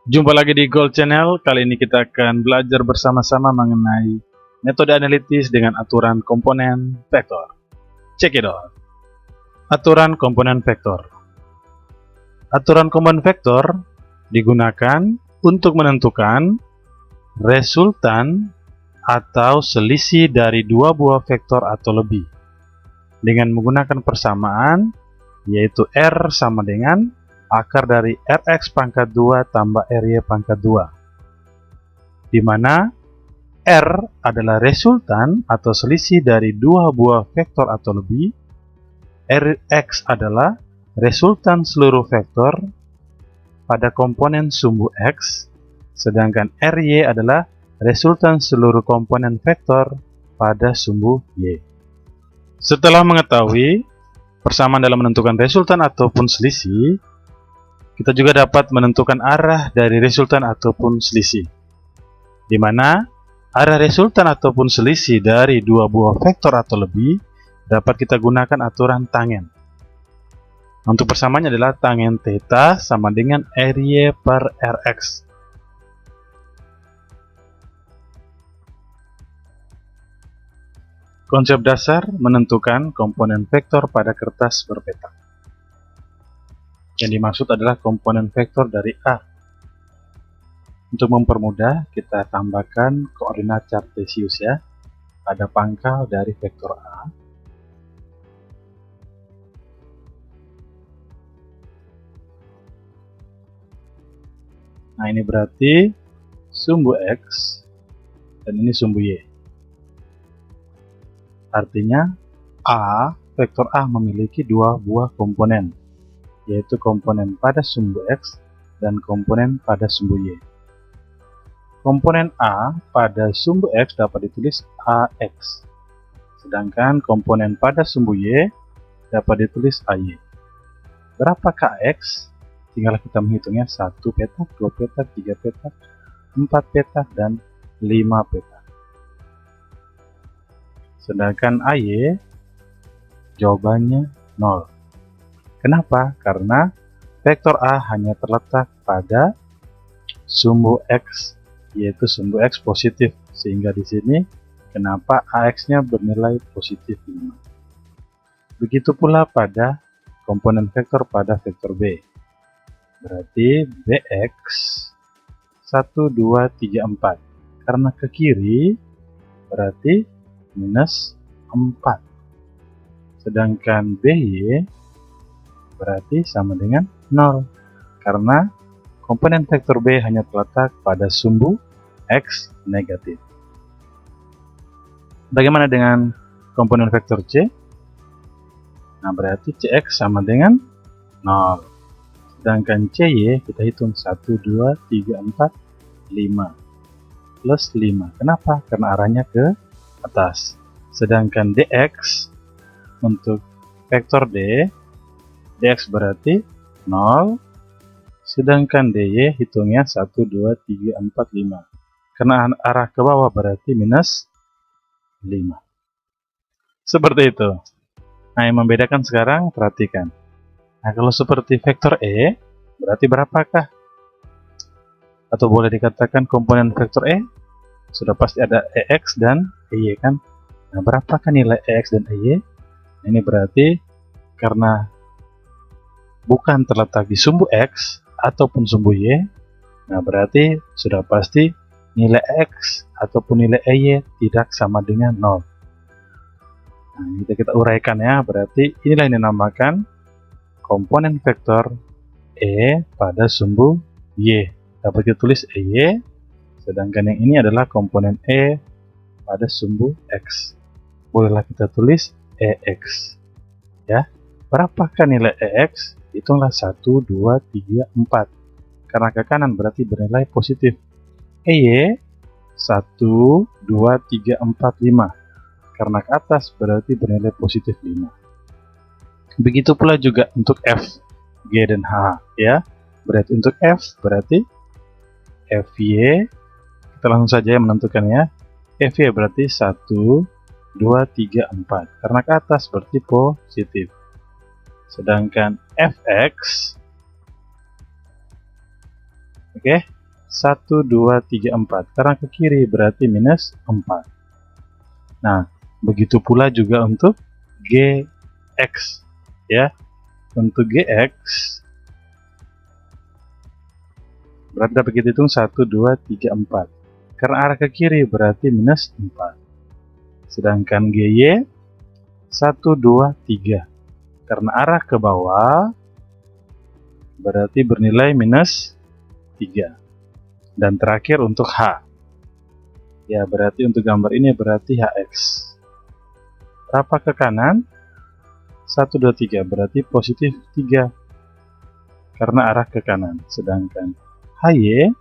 Jumpa lagi di Gold Channel. Kali ini kita akan belajar bersama-sama mengenai metode analitis dengan aturan komponen vektor. Check it out. Aturan komponen vektor. Aturan komponen vektor digunakan untuk menentukan resultan atau selisih dari dua buah vektor atau lebih dengan menggunakan persamaan, yaitu R sama dengan akar dari Rx pangkat 2 tambah Ry pangkat 2, di mana R adalah resultan atau selisih dari dua buah vektor atau lebih, Rx adalah resultan seluruh vektor pada komponen sumbu X, sedangkan Ry adalah resultan seluruh komponen vektor pada sumbu Y. Setelah mengetahui persamaan dalam menentukan resultan ataupun selisih, kita juga dapat menentukan arah dari resultan ataupun selisih, di mana arah resultan ataupun selisih dari dua buah vektor atau lebih dapat kita gunakan aturan tangen. Untuk persamaannya adalah tangen theta sama dengan Ry per Rx. Konsep dasar menentukan komponen vektor pada kertas berpetak. Yang dimaksud adalah komponen vektor dari A. Untuk mempermudah, kita tambahkan koordinat Cartesius ya. Ada pangkal dari vektor A. Nah, ini berarti sumbu X dan ini sumbu Y. Artinya A, vektor A memiliki dua buah komponen, yaitu komponen pada sumbu X dan komponen pada sumbu Y. Komponen A pada sumbu X dapat ditulis AX, sedangkan komponen pada sumbu Y dapat ditulis AY. Berapakah AX? Tinggal kita menghitungnya 1 petak, 2 petak, 3 petak, 4 petak, dan 5 petak. Sedangkan AY jawabannya 0. Kenapa? Karena vektor A hanya terletak pada sumbu X, yaitu sumbu X positif, sehingga di sini kenapa AX-nya bernilai positif 5. Begitu pula pada komponen vektor pada vektor B. Berarti Bx 1, 2, 3, 4. Karena ke kiri berarti minus 4. Sedangkan By berarti sama dengan 0, karena komponen vektor B hanya terletak pada sumbu X negatif. Bagaimana dengan komponen vektor C? Nah, berarti Cx sama dengan 0. Sedangkan Cy kita hitung 1, 2, 3, 4, 5. Plus 5. Kenapa? Karena arahnya ke atas. Sedangkan Dx untuk vektor D, Dx berarti 0, sedangkan Dy hitungnya 1, 2, 3, 4, 5. Karena arah ke bawah berarti minus 5. Seperti itu. Nah, yang membedakan sekarang, perhatikan. Nah, kalau seperti vektor E, berarti berapakah? Atau boleh dikatakan komponen vektor E, sudah pasti ada EX dan EY kan? Nah, berapakah nilai EX dan EY? Ini berarti karena bukan terletak di sumbu X ataupun sumbu Y, nah berarti sudah pasti nilai X ataupun nilai EY tidak sama dengan 0. Nah, kita uraikan ya, berarti inilah yang dinamakan komponen vektor E pada sumbu Y. Dapat ditulis EY, sedangkan yang ini adalah komponen E pada sumbu X. Bolehlah kita tulis EX. Ya, berapakah nilai EX? Hitunglah 1, 2, 3, 4. Karena ke kanan berarti bernilai positif. EY 1, 2, 3, 4, 5. Karena ke atas berarti bernilai positif 5. Begitu pula juga untuk F, G, dan H ya. Berarti untuk F berarti Fy, kita langsung saja menentukannya. Fy berarti 1, 2, 3, 4. Karena ke atas berarti positif. Sedangkan Fx, oke, 1, 2, 3, 4. Karena ke kiri berarti minus 4. Nah, begitu pula juga untuk GX. Ya, untuk GX berarti dapat kita hitung 1, 2, 3, 4. Karena arah ke kiri berarti minus 4. Sedangkan GY 1, 2, 3. Karena arah ke bawah berarti bernilai minus 3. Dan terakhir untuk H. Ya, berarti untuk gambar ini berarti HX. Rapat ke kanan 1, 2, 3 berarti positif 3 karena arah ke kanan. Sedangkan HY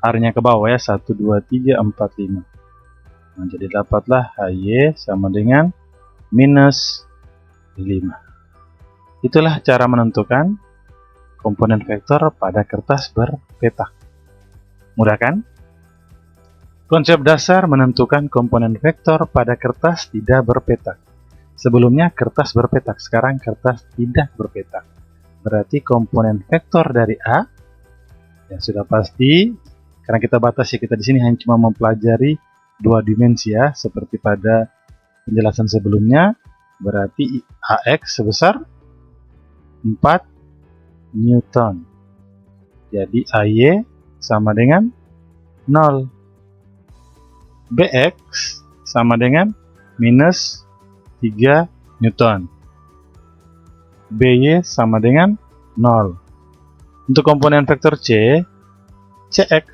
arahnya ke bawah ya, 1, 2, 3, 4, 5. Nah, jadi dapatlah HY sama dengan minus 5. Itulah cara menentukan komponen vektor pada kertas berpetak. Mudah kan? Konsep dasar menentukan komponen vektor pada kertas tidak berpetak. Sebelumnya kertas berpetak, sekarang kertas tidak berpetak. Berarti komponen vektor dari A, ya sudah pasti, karena kita batasi, kita di sini hanya cuma mempelajari 2 dimensi ya, seperti pada penjelasan sebelumnya, berarti AX sebesar 4 Newton. Jadi AY sama dengan 0. BX sama dengan minus 3 Newton. BY sama dengan 0. Untuk komponen vektor C, CX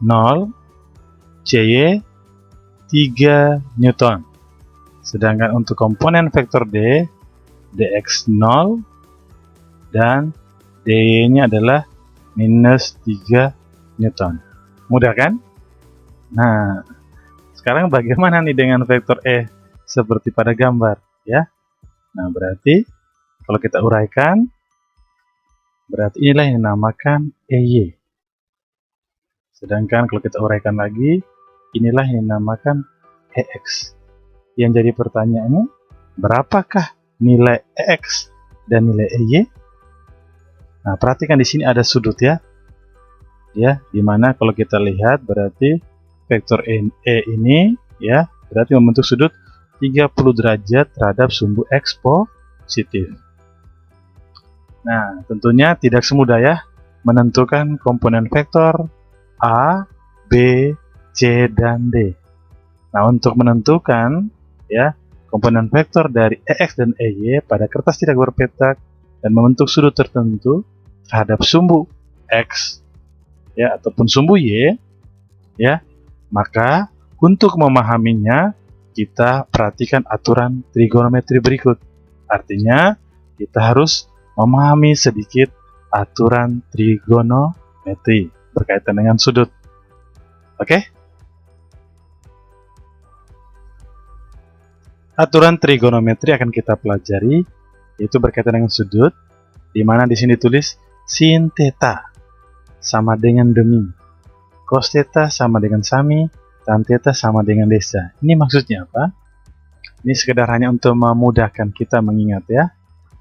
0, CY 3 Newton. Sedangkan untuk komponen vektor D, DX 0 dan DY-nya adalah minus 3 Newton. Mudah kan? Nah, sekarang bagaimana nih dengan vektor E seperti pada gambar ya? Nah, berarti kalau kita uraikan, berarti inilah yang dinamakan EY. Sedangkan kalau kita uraikan lagi, inilah yang dinamakan EX. Yang jadi pertanyaannya, berapakah nilai EX dan nilai EY? Nah, perhatikan di sini ada sudut ya. Ya, dimana kalau kita lihat berarti vektor E ini ya, berarti membentuk sudut 30 derajat terhadap sumbu X positif. Nah, tentunya tidak semudah ya menentukan komponen vektor A, B, C, dan D. Nah, untuk menentukan ya komponen vektor dari EX dan EY pada kertas tidak berpetak dan membentuk sudut tertentu terhadap sumbu X ya ataupun sumbu Y ya, maka untuk memahaminya kita perhatikan aturan trigonometri berikut. Artinya kita harus memahami sedikit aturan trigonometri berkaitan dengan sudut. Oke? Aturan trigonometri akan kita pelajari yaitu berkaitan dengan sudut, di mana di sini tulis sin theta sama dengan demi, cos theta sama dengan sami, tan theta sama dengan desa. Ini maksudnya apa? Ini sekedar hanya untuk memudahkan kita mengingat ya.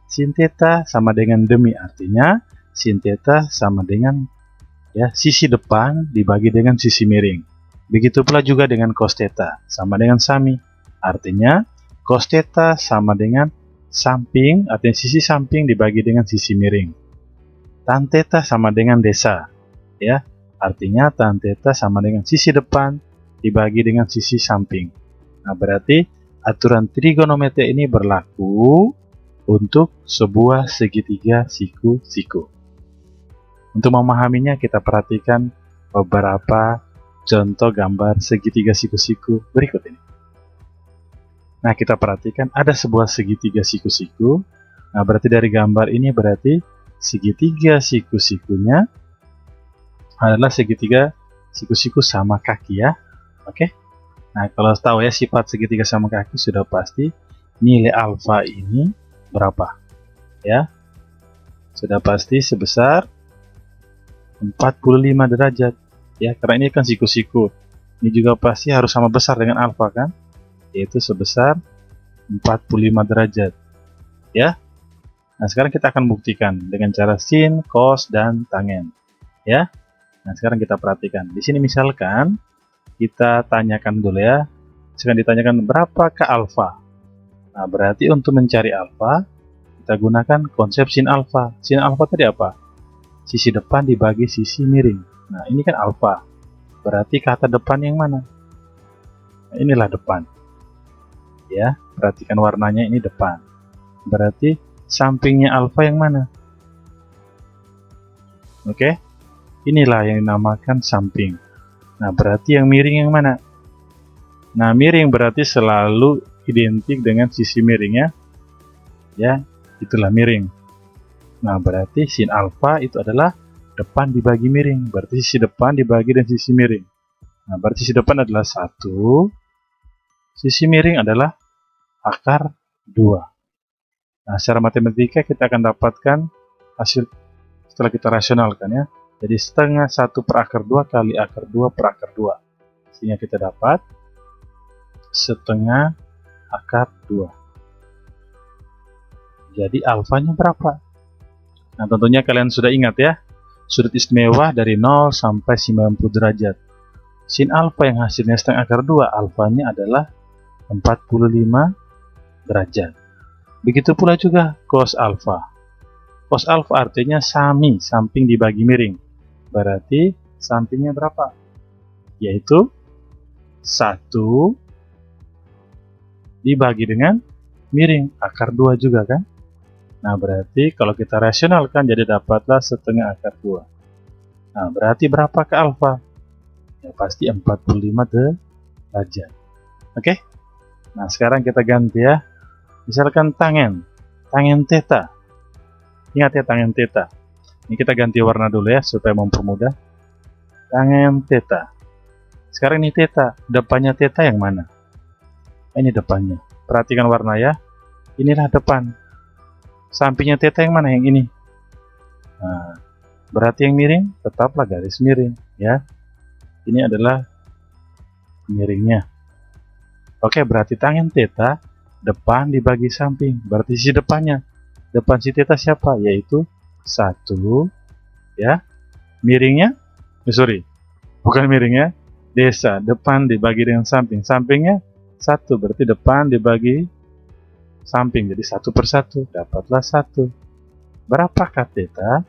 Sin theta sama dengan demi, artinya sin theta sama dengan ya sisi depan dibagi dengan sisi miring. Begitu pula juga dengan cos theta sama dengan sami, artinya cos theta sama dengan samping, artinya sisi samping dibagi dengan sisi miring. Tan theta sama dengan desa ya, artinya tan theta sama dengan sisi depan dibagi dengan sisi samping. Nah, berarti aturan trigonometri ini berlaku untuk sebuah segitiga siku-siku. Untuk memahaminya kita perhatikan beberapa contoh gambar segitiga siku-siku berikut ini. Nah, kita perhatikan ada sebuah segitiga siku-siku. Nah, berarti dari gambar ini berarti segitiga siku-sikunya adalah segitiga siku-siku sama kaki ya. Oke. Nah, kalau tahu ya sifat segitiga sama kaki sudah pasti nilai alfa ini berapa? Ya. Sudah pasti sebesar 45 derajat. Ya, karena ini kan siku-siku. Ini juga pasti harus sama besar dengan alfa kan? Yaitu sebesar 45 derajat. Ya. Nah, sekarang kita akan buktikan dengan cara sin, cos, dan tangen. Ya. Nah, sekarang kita perhatikan. Di sini misalkan kita tanyakan dulu ya. Sekarang ditanyakan berapakah alfa. Nah, berarti untuk mencari alfa, kita gunakan konsep sin alfa. Sin alfa tadi apa? Sisi depan dibagi sisi miring. Nah, ini kan alfa. Berarti kata depan yang mana? Nah, inilah depan. Ya, perhatikan warnanya, ini depan. Berarti sampingnya alfa yang mana? Oke, inilah yang dinamakan samping. Nah, berarti yang miring yang mana? Nah, miring berarti selalu identik dengan sisi miringnya. Ya, itulah miring. Nah, berarti sin alfa itu adalah depan dibagi miring. Berarti sisi depan dibagi dan sisi miring. Nah, berarti sisi depan adalah 1. Sisi miring adalah akar 2. Nah, secara matematika kita akan dapatkan hasil setelah kita rasionalkan ya. Jadi setengah 1 per akar 2 kali akar 2 per akar 2. Sehingga kita dapat setengah akar 2. Jadi alfanya berapa? Nah, tentunya kalian sudah ingat ya, sudut istimewa dari 0 sampai 90 derajat. Sin alfa yang hasilnya setengah akar 2, alfanya adalah 45 derajat. Begitu pula juga cos alfa. Cos alfa artinya sami, samping dibagi miring. Berarti sampingnya berapa? Yaitu 1 dibagi dengan miring, akar 2 juga kan? Nah, berarti kalau kita rasionalkan jadi dapatlah setengah akar 2. Nah, berarti berapakah alfa? Ya pasti 45 derajat. Oke? Nah, sekarang kita ganti ya. Misalkan tangen theta. Ingat ya, tangen theta. Ini kita ganti warna dulu ya supaya mempermudah. Tangen theta. Sekarang ini theta, depannya theta yang mana? Ini depannya. Perhatikan warna ya. Inilah depan. Sampingnya theta yang mana? Yang ini. Nah, berarti yang miring tetaplah garis miring ya. Ini adalah miringnya. Oke, berarti tangen theta depan dibagi samping. Berarti sisi depannya. Depan si theta siapa? Yaitu 1 ya. Miringnya, bukan miringnya, desa. Depan dibagi dengan samping. Sampingnya 1, berarti depan dibagi samping, jadi 1 per 1, dapatlah 1. Berapakah theta?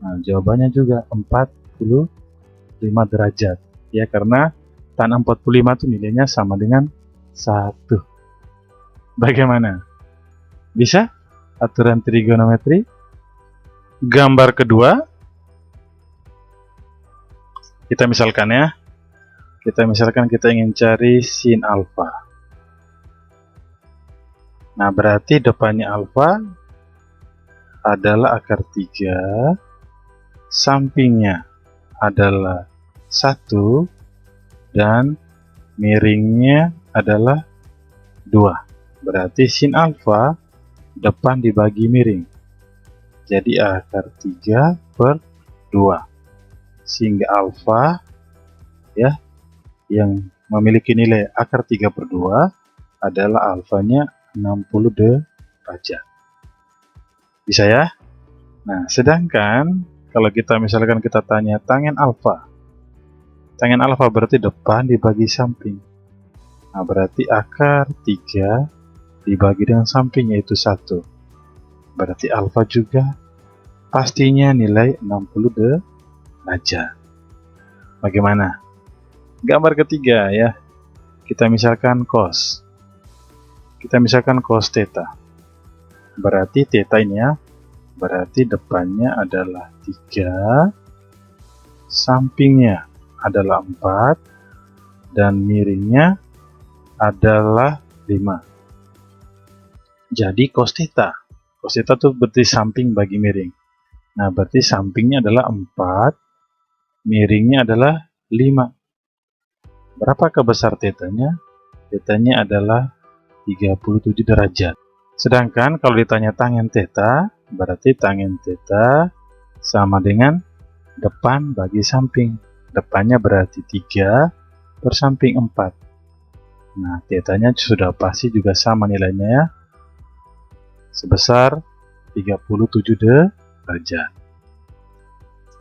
Nah, jawabannya juga 45 derajat ya, karena tan 45 itu nilainya sama dengan 1. Bagaimana? Bisa? Aturan trigonometri. Gambar kedua, kita misalkan ya, kita ingin cari sin alfa. Nah, berarti depannya alfa adalah akar 3, sampingnya adalah 1, dan miringnya adalah 2. Berarti sin alfa depan dibagi miring. Jadi akar 3 per 2. Sehingga alfa ya, yang memiliki nilai akar 3 per 2 adalah alfanya 60 derajat. Bisa ya? Nah, sedangkan kalau kita misalkan kita tanya tangen alfa. Tangen alfa berarti depan dibagi samping. Nah, berarti akar 3 dibagi dengan samping yaitu 1. Berarti alfa juga pastinya nilai 60 derajat. Bagaimana? Gambar ketiga ya. Kita misalkan cos. Kita misalkan cos theta. Berarti theta ini ya, berarti depannya adalah 3, sampingnya adalah 4, dan miringnya adalah 5. Jadi cos theta. Cos theta itu berarti samping bagi miring. Nah, berarti sampingnya adalah 4, miringnya adalah 5. Berapakah besar tetanya? Tetanya adalah 37 derajat. Sedangkan kalau ditanya tangen theta, berarti tangen theta sama dengan depan bagi samping. Depannya berarti 3 per samping 4. Nah, tetanya sudah pasti juga sama nilainya ya, sebesar 37 derajat.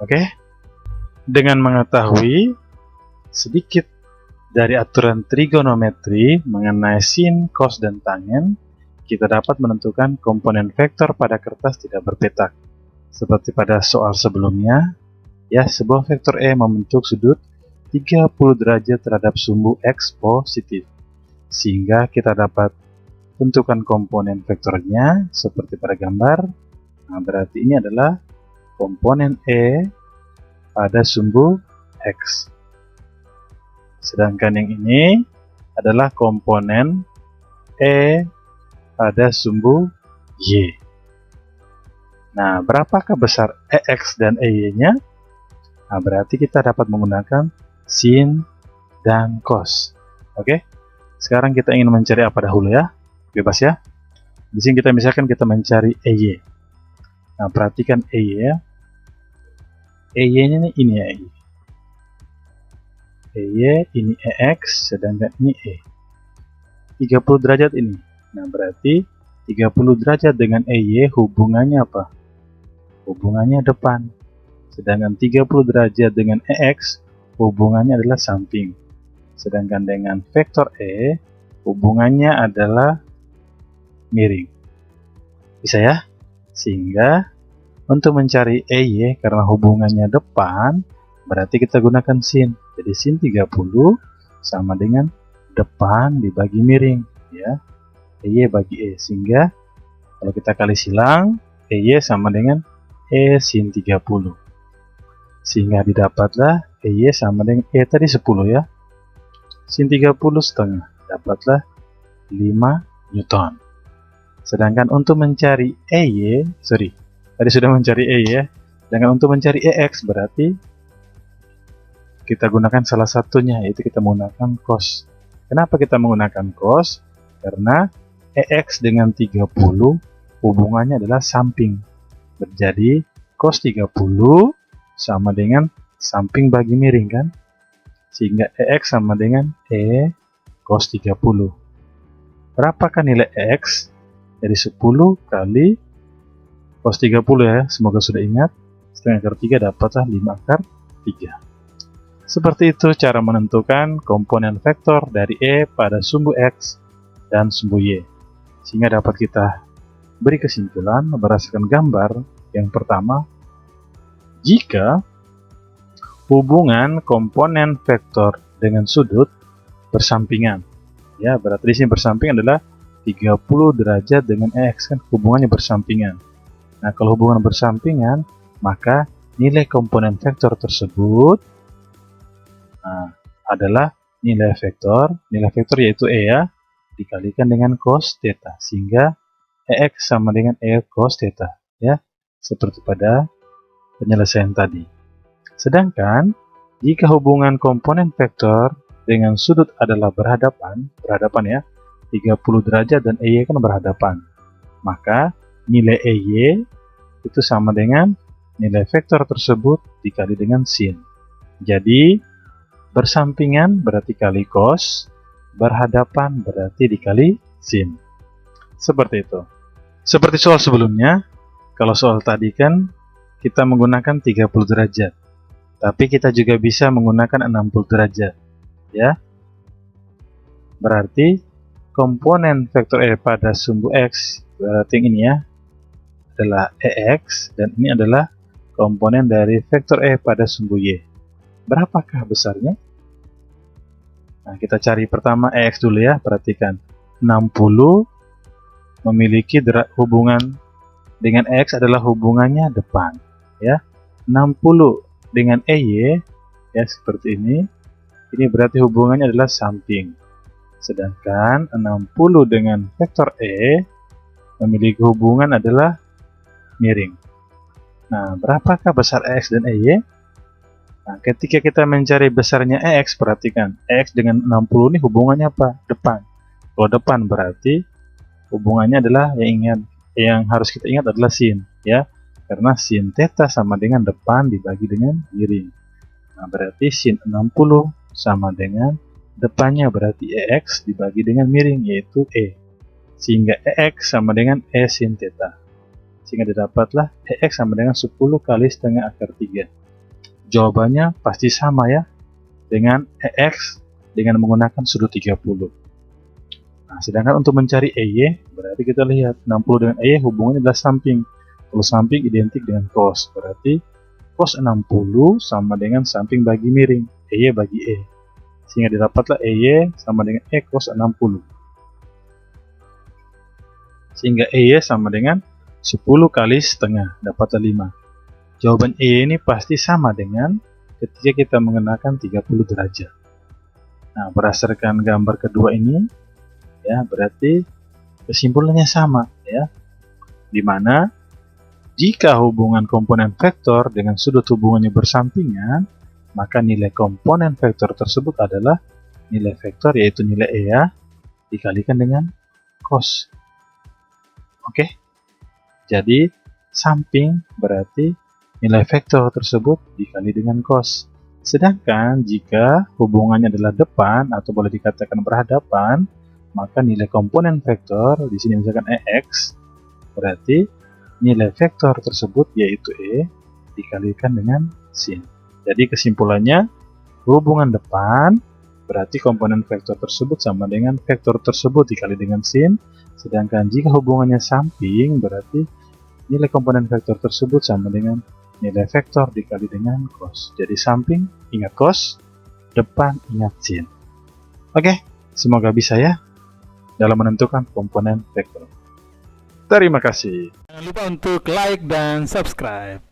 Oke, Dengan mengetahui sedikit dari aturan trigonometri mengenai sin, cos, dan tangen, kita dapat menentukan komponen vektor pada kertas tidak berpetak. Seperti pada soal sebelumnya, ya, sebuah vektor E membentuk sudut 30 derajat terhadap sumbu X positif. Sehingga kita dapat tentukan komponen vektornya seperti pada gambar. Nah, berarti ini adalah komponen E pada sumbu X. Sedangkan yang ini adalah komponen E pada sumbu Y. Nah, berapakah besar EX dan EY-nya? Nah, berarti kita dapat menggunakan sin dan cos. Oke, sekarang kita ingin mencari apa dahulu ya? Bebas ya. Di sini kita misalkan kita mencari EY. Nah, perhatikan EY ya. EY-nya ini ya, EY. EY, ini EX, sedangkan ini E. 30 derajat ini. Nah, berarti 30 derajat dengan EY hubungannya apa? Hubungannya depan. Sedangkan 30 derajat dengan EX hubungannya adalah samping. Sedangkan dengan vektor E hubungannya adalah miring. Bisa ya? Sehingga untuk mencari EY karena hubungannya depan, berarti kita gunakan sin. Jadi sin 30 sama dengan depan dibagi miring, ya. EY bagi E, sehingga kalau kita kali silang, EY sama dengan E sin 30. Sehingga didapatlah EY sama dengan E tadi 10 ya. Sin 30 setengah, dapatlah 5 Newton. Sedangkan untuk mencari EY, tadi sudah mencari EY ya. Sedangkan untuk mencari EX berarti kita gunakan salah satunya, yaitu kita menggunakan cos. Kenapa kita menggunakan cos? Karena EX dengan 30 hubungannya adalah samping. Jadi cos 30 sama dengan samping bagi miring kan? Sehingga EX sama dengan E cos 30. Berapakah nilai EX? Dari 10 kali cos 30 ya, semoga sudah ingat. Setengah akar 3 dapatlah 5 akar 3. Seperti itu cara menentukan komponen vektor dari E pada sumbu X dan sumbu Y. Sehingga dapat kita beri kesimpulan berdasarkan gambar yang pertama, jika hubungan komponen vektor dengan sudut bersampingan, ya, berarti di sini bersamping adalah 30 derajat dengan X, kan hubungannya bersampingan. Nah, kalau hubungan bersampingan, maka nilai komponen vektor tersebut adalah nilai vektor yaitu E ya, dikalikan dengan cos theta, sehingga EX sama dengan E cos theta ya, seperti pada penyelesaian tadi. Sedangkan jika hubungan komponen vektor dengan sudut adalah berhadapan ya, 30 derajat dan EY kan berhadapan, maka nilai EY itu sama dengan nilai vektor tersebut dikali dengan sin. Jadi bersampingan berarti kali cos, berhadapan berarti dikali sin. Seperti itu. Seperti soal sebelumnya, kalau soal tadi kan kita menggunakan 30 derajat. Tapi kita juga bisa menggunakan 60 derajat. Ya. Berarti komponen vektor E pada sumbu X, berarti yang ini ya, adalah EX, dan ini adalah komponen dari vektor E pada sumbu Y. Berapakah besarnya? Nah, kita cari pertama EX dulu ya, perhatikan. 60 memiliki hubungan dengan EX adalah hubungannya depan. Ya. 60 dengan EY, ya seperti ini berarti hubungannya adalah samping. Sedangkan 60 dengan vektor E memiliki hubungan adalah miring. Nah, berapakah besar EX dan EY? Nah, ketika kita mencari besarnya EX, perhatikan, EX dengan 60 ini hubungannya apa? Depan. Kalau depan berarti hubungannya adalah yang harus kita ingat adalah sin, ya. Karena sin theta sama dengan depan dibagi dengan miring. Nah, berarti sin 60 sama dengan depannya berarti EX dibagi dengan miring, yaitu E. Sehingga EX sama dengan E sin theta. Sehingga didapatlah EX sama dengan 10 kali setengah akar 3. Jawabannya pasti sama ya, dengan EX dengan menggunakan sudut 30. Nah, sedangkan untuk mencari EY, berarti kita lihat 60 dengan EY hubungannya adalah samping. Kalau samping identik dengan cos, berarti cos 60 sama dengan samping bagi miring, EY bagi E. Sehingga didapatlah EY sama dengan E cos 60. Sehingga EY sama dengan 10 kali setengah, dapatlah 5. Jawaban EY ini pasti sama dengan ketika kita mengenakan 30 derajat. Nah, berdasarkan gambar kedua ini, ya berarti kesimpulannya sama, ya. Dimana jika hubungan komponen vektor dengan sudut hubungannya bersampingan, maka nilai komponen vektor tersebut adalah nilai vektor, yaitu nilai E ya, dikalikan dengan cos. Oke, jadi samping berarti nilai vektor tersebut dikali dengan cos. Sedangkan jika hubungannya adalah depan atau boleh dikatakan berhadapan, maka nilai komponen vektor di sini misalkan EX, berarti nilai vektor tersebut yaitu E dikalikan dengan sin. Jadi kesimpulannya, hubungan depan berarti komponen vektor tersebut sama dengan vektor tersebut dikali dengan sin. Sedangkan jika hubungannya samping, berarti nilai komponen vektor tersebut sama dengan nilai vektor dikali dengan cos. Jadi samping ingat cos, depan ingat sin. Oke, semoga bisa ya dalam menentukan komponen vektor. Terima kasih. Jangan lupa untuk like dan subscribe.